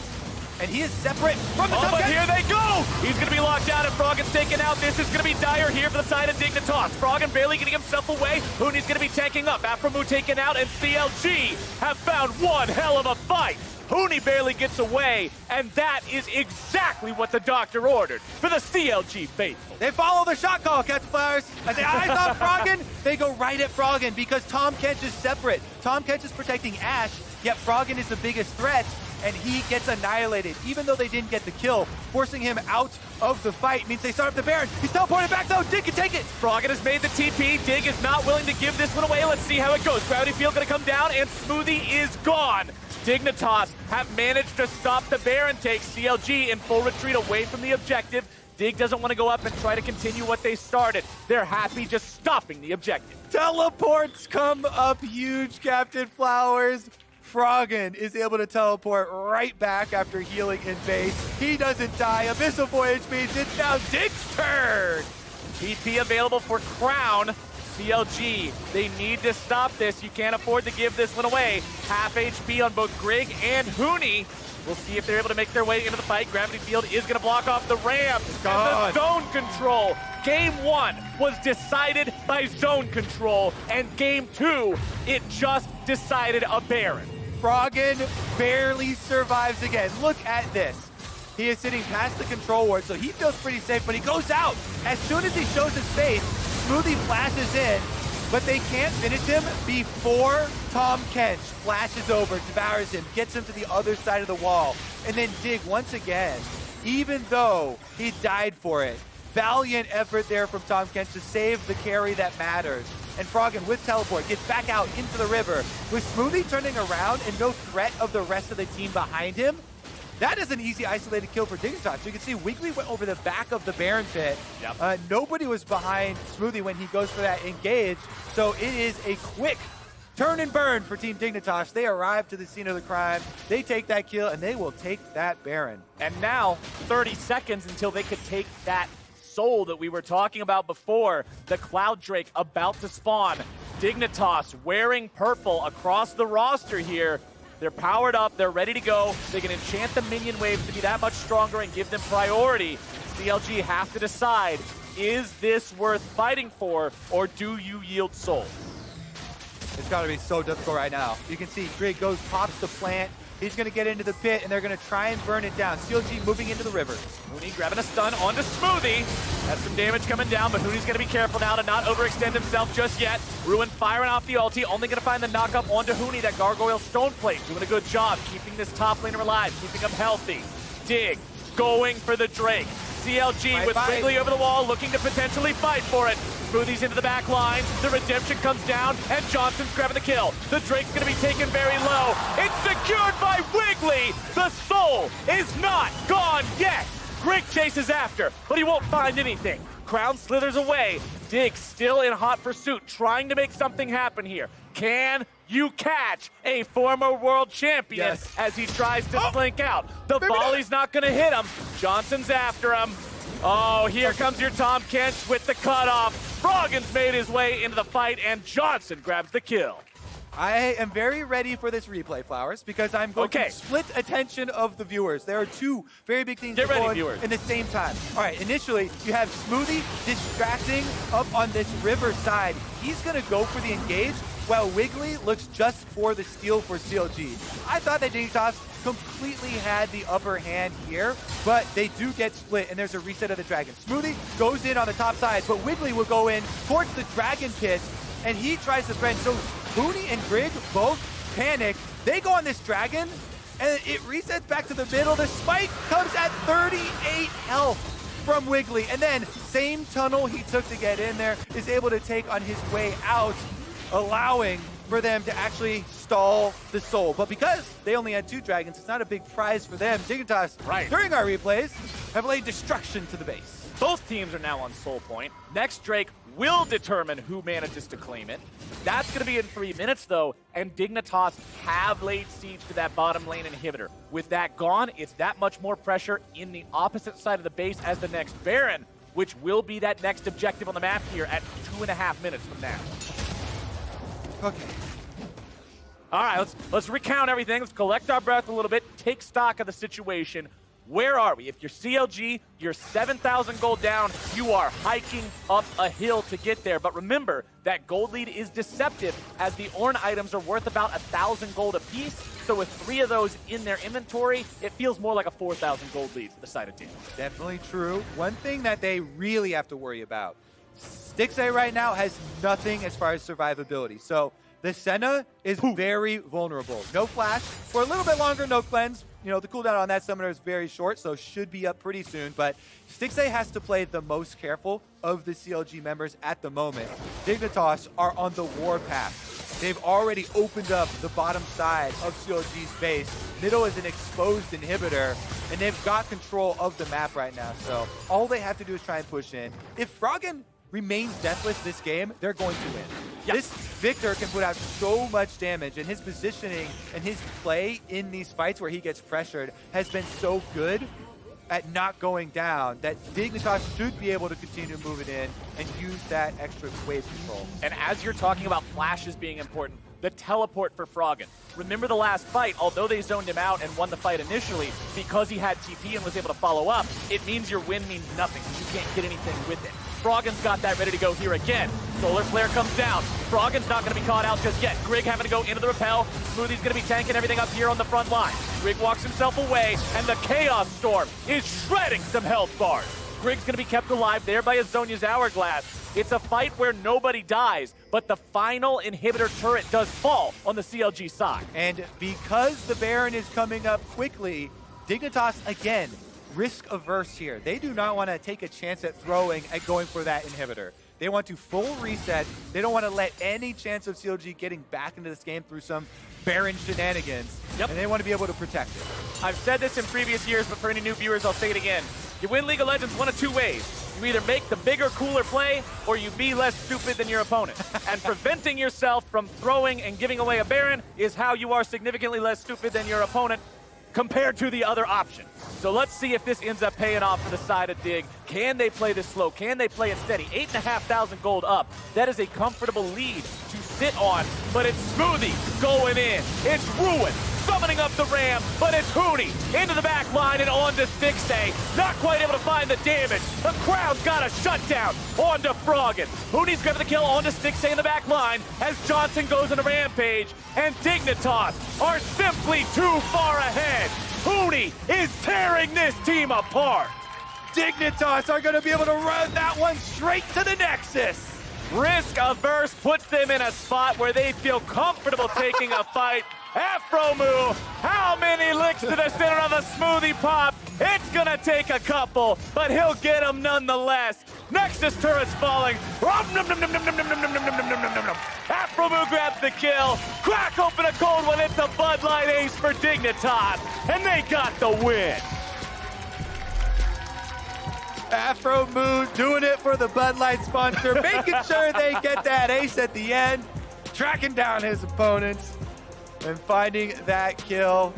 And he is separate from the top but here they go! He's going to be locked down and Froggen's taken out. This is going to be dire here for the side of Dignitas. Froggen barely getting himself away. Huni's going to be tanking up. Aphromoo taken out, and CLG have found one hell of a fight. Huni barely gets away, and that is exactly what the doctor ordered for the CLG faithful. They follow the shot call, Catch Flowers. As the eyes on Froggen, they go right at Froggen because Tahm Kench is separate. Tahm Kench is protecting Ashe, yet Froggen is the biggest threat. and he gets annihilated, even though they didn't get the kill. Forcing him out of the fight means they start up the Baron. He's teleported back though. Dig can take it. Froggen has made the TP. Dig is not willing to give this one away. Let's see how it goes. Gravity Field gonna come down, and Smoothie is gone. Dignitas have managed to stop the Baron take. CLG in full retreat away from the objective. Dig doesn't want to go up and try to continue what they started. They're happy just stopping the objective. Teleports come up huge, Captain Flowers. Froggen is able to teleport right back after healing in base. He doesn't die. Abyssal Voyage means it's now Dig's turn. TP available for Crown. CLG, they need to stop this. You can't afford to give this one away. Half HP on both Grig and Hooney. We'll see if they're able to make their way into the fight. Gravity Field is going to block off the ramp. And the zone control. Game 1 was decided by zone control. And Game 2, it just decided a Baron. Froggen barely survives again. Look at this. He is sitting past the control ward, so he feels pretty safe, but he goes out. As soon as he shows his face, Smoothie flashes in, but they can't finish him before Tom Kench flashes over, devours him, gets him to the other side of the wall. And then Dig, once again, even though he died for it, valiant effort there from Tom Kench to save the carry that matters. And Froggen with teleport gets back out into the river. With Smoothie turning around and no threat of the rest of the team behind him, that is an easy isolated kill for Dignitas. So you can see Wiggly went over the back of the Baron pit. Yep. Nobody was behind Smoothie when he goes for that engage. So it is a quick turn and burn for Team Dignitas. They arrive to the scene of the crime. They take that kill, and they will take that Baron. And now, 30 seconds until they could take that soul that we were talking about before. The Cloud Drake about to spawn. Dignitas wearing purple across the roster here. They're powered up, they're ready to go. They can enchant the minion waves to be that much stronger and give them priority. CLG have to decide, is this worth fighting for, or do you yield soul? It's got to be so difficult right now. You can see Grig goes, pops the plant. He's going to get into the pit, and they're going to try and burn it down. CLG moving into the river. Hooney grabbing a stun onto Smoothie. That's some damage coming down, but Hooney's going to be careful now to not overextend himself just yet. Ruin firing off the ulti, only going to find the knock-up onto Hooney. That Gargoyle Stone Plate doing a good job keeping this top laner alive, keeping him healthy. Dig going for the Drake. CLG with Wiggly over the wall, looking to potentially fight for it. Smoothie's into the back line. The redemption comes down, and Johnson's grabbing the kill. The Drake's going to be taken very low. It's secured by Wiggly. The soul is not gone yet. Grig chases after, but he won't find anything. Crown slithers away. Dig still in hot pursuit, trying to make something happen here. Can you catch a former world champion as he tries to slink out? The volley's not going to hit him. Johnson's after him. Oh, here comes your Tom Kench with the cutoff. Froggen's made his way into the fight, and Johnson grabs the kill. I am very ready for this replay, Flowers, because I'm going to split attention of the viewers. There are two very big things going in the same time. All right, initially, you have Smoothie distracting up on this river side. He's going to go for the engage, while Wiggly looks just for the steal for CLG. I thought that Dignitas completely had the upper hand here, but they do get split, and there's a reset of the dragon. Smoothie goes in on the top side, but Wiggly will go in towards the dragon pit, and he tries to threaten. So Hooney and Grig both panic. They go on this dragon, and it resets back to the middle. The spike comes at 38 health from Wiggly, and then same tunnel he took to get in there is able to take on his way out, allowing for them to actually stall the soul. But because they only had 2 dragons, it's not a big prize for them. Dignitas, during our replays, have laid destruction to the base. Both teams are now on soul point. Next Drake will determine who manages to claim it. That's going to be in 3 minutes, though, and Dignitas have laid siege to that bottom lane inhibitor. With that gone, it's that much more pressure in the opposite side of the base as the next Baron, which will be that next objective on the map here at 2.5 minutes from now. Okay. All right, let's recount everything. Let's collect our breath a little bit, take stock of the situation. Where are we? If you're CLG, you're 7,000 gold down. You are hiking up a hill to get there. But remember, that gold lead is deceptive, as the Ornn items are worth about 1,000 gold apiece. So with 3 of those in their inventory, it feels more like a 4,000 gold lead for the side of team. Definitely true. One thing that they really have to worry about, Stixxay right now has nothing as far as survivability. So the Senna is very vulnerable. No flash for a little bit longer, no cleanse. You know, the cooldown on that summoner is very short, so should be up pretty soon. But Stixxay has to play the most careful of the CLG members at the moment. Dignitas are on the warpath. They've already opened up the bottom side of CLG's base. Middle is an exposed inhibitor, and they've got control of the map right now. So all they have to do is try and push in. If Froggen remains deathless this game, they're going to win. Yep. This Victor can put out so much damage, and his positioning and his play in these fights where he gets pressured has been so good at not going down that Dignitas should be able to continue to move it in and use that extra wave control. And as you're talking about flashes being important, the teleport for Froggen. Remember the last fight, although they zoned him out and won the fight initially, because he had TP and was able to follow up, it means your win means nothing. You can't get anything with it. Froggen's got that ready to go here again. Solar Flare comes down. Froggen's not going to be caught out just yet. Grig having to go into the repel. Smoothie's going to be tanking everything up here on the front line. Grig walks himself away, and the Chaos Storm is shredding some health bars. Grig's going to be kept alive there by Azonia's Hourglass. It's a fight where nobody dies, but the final inhibitor turret does fall on the CLG side. And because the Baron is coming up quickly, Dignitas, again, risk averse here. They do not want to take a chance at throwing at going for that inhibitor. They want to full reset. They don't want to let any chance of CLG getting back into this game through some Baron shenanigans. Yep. And they want to be able to protect it. I've said this in previous years, but for any new viewers, I'll say it again. You win League of Legends one of two ways. You either make the bigger, cooler play, or you be less stupid than your opponent. And preventing yourself from throwing and giving away a Baron is how you are significantly less stupid than your opponent compared to the other option. So let's see if this ends up paying off for the side of Dig. Can they play this slow? Can they play it steady? 8,500 gold up. That is a comfortable lead to sit on, but it's Smoothie going in. It's Ruin summoning up the Ram, but it's Hoonie into the back line and on to Stixxay. Not quite able to find the damage. The crowd's got a shutdown on to Froggen. Hoonie's grabbing the kill on to Stixxay in the back line as Johnson goes on a rampage, and Dignitas are simply too far ahead. Hoonie is tearing this team apart. Dignitas are going to be able to run that one straight to the Nexus. Risk averse puts them in a spot where they feel comfortable taking a fight. Afromoo, how many licks to the center of a Smoothie pop? It's gonna take a couple, but he'll get them nonetheless. Nexus turret's falling. Afromoo grabs the kill. Crack open a cold one. It's a Bud Light ace for Dignitas, and they got the win. Afromoo doing it for the Bud Light sponsor, making sure they get that ace at the end, tracking down his opponents, and finding that kill.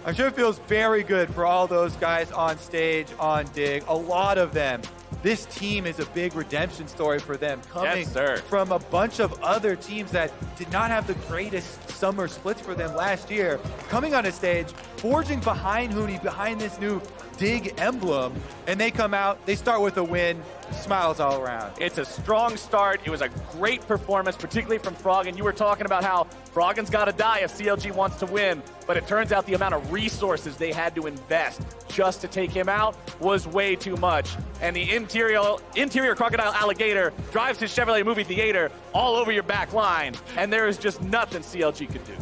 I'm sure it feels very good for all those guys on stage, on Dig. A lot of them. This team is a big redemption story for them, coming from a bunch of other teams that did not have the greatest summer splits for them last year. Coming on a stage, forging behind Hoonie, behind this new Dig emblem, and they come out, they start with a win, smiles all around. It's a strong start. It was a great performance, particularly from Froggen. You were talking about how Froggen's got to die if CLG wants to win, but it turns out the amount of resources they had to invest just to take him out was way too much. And the interior crocodile alligator drives his Chevrolet movie theater all over your back line, and there is just nothing CLG could do.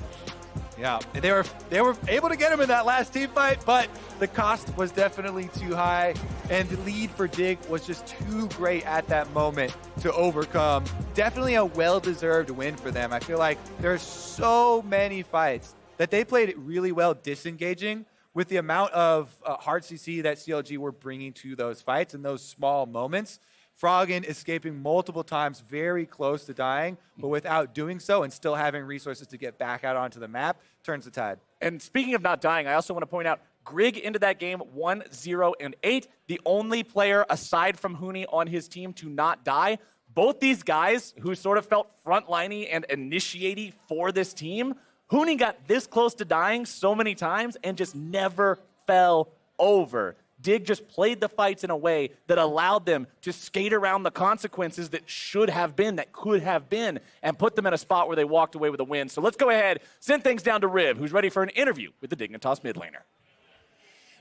Yeah, they were able to get him in that last team fight, but the cost was definitely too high, and the lead for Dig was just too great at that moment to overcome. Definitely a well-deserved win for them. I feel like there's so many fights that they played really well disengaging with the amount of hard CC that CLG were bringing to those fights and those small moments. Froggen escaping multiple times, very close to dying, but without doing so and still having resources to get back out onto the map, turns the tide. And speaking of not dying, I also want to point out, Grig into that game 1-0-8, the only player aside from Hoonie on his team to not die. Both these guys who sort of felt frontliney and initiating for this team, Hoonie got this close to dying so many times and just never fell over. Dig just played the fights in a way that allowed them to skate around the consequences that should have been, that could have been, and put them in a spot where they walked away with a win. So let's go ahead, send things down to Rib, who's ready for an interview with the Dignitas mid laner.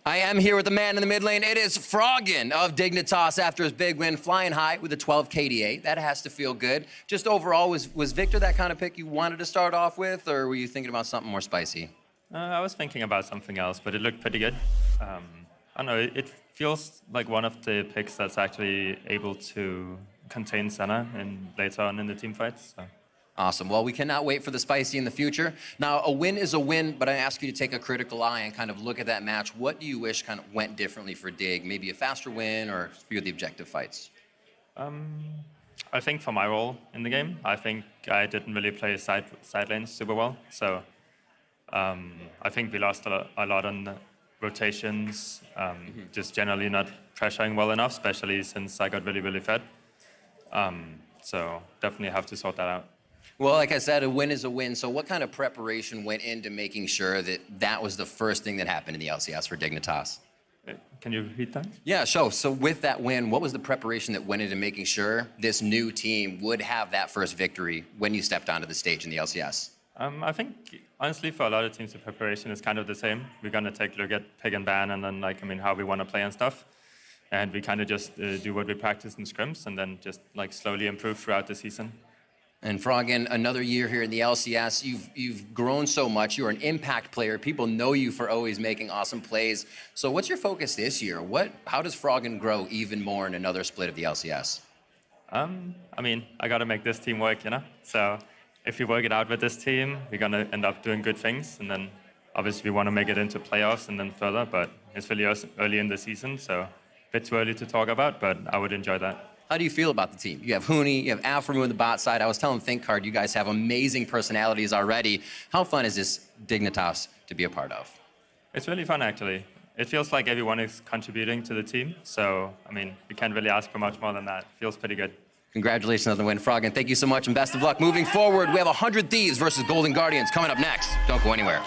I am here with the man in the mid lane. It is Froggen of Dignitas after his big win, flying high with a 12 KDA. That has to feel good. Just overall, was Victor that kind of pick you wanted to start off with, or were you thinking about something more spicy? I was thinking about something else, but it looked pretty good. I don't know, it feels like one of the picks that's actually able to contain Senna and later on in the team fights. So. Awesome. Well, we cannot wait for the spicy in the future. Now, a win is a win, but I ask you to take a critical eye and kind of look at that match. What do you wish kind of went differently for Dig? Maybe a faster win or a few of the objective fights? I think for my role in the game, I think I didn't really play side lanes super well. So I think we lost a lot on the rotations, just generally not pressuring well enough, especially since I got really fed. So definitely have to sort that out. Well, like I said, a win is a win. So what kind of preparation went into making sure that that was the first thing that happened in the LCS for Dignitas? Can you repeat that? Yeah, sure. So with that win, what was the preparation that went into making sure this new team would have that first victory when you stepped onto the stage in the LCS? I think, honestly, for a lot of teams, the preparation is kind of the same. We're going to take a look at pick and ban and then, how we want to play and stuff. And we kind of just do what we practice in scrims and then just, slowly improve throughout the season. And Froggen, another year here in the LCS. You've grown so much. You're an impact player. People know you for always making awesome plays. So what's your focus this year? How does Froggen grow even more in another split of the LCS? I got to make this team work, So if we work it out with this team, we're going to end up doing good things. And then obviously we want to make it into playoffs and then further. But it's really early in the season, so a bit too early to talk about, but I would enjoy that. How do you feel about the team? You have Huni, you have Alphamu on the bot side. I was telling ThinkCard, you guys have amazing personalities already. How fun is this Dignitas to be a part of? It's really fun, actually. It feels like everyone is contributing to the team. So, we can't really ask for much more than that. Feels pretty good. Congratulations on the win, Froggen. Thank you so much and best of luck moving forward. We have 100 Thieves versus Golden Guardians coming up next. Don't go anywhere.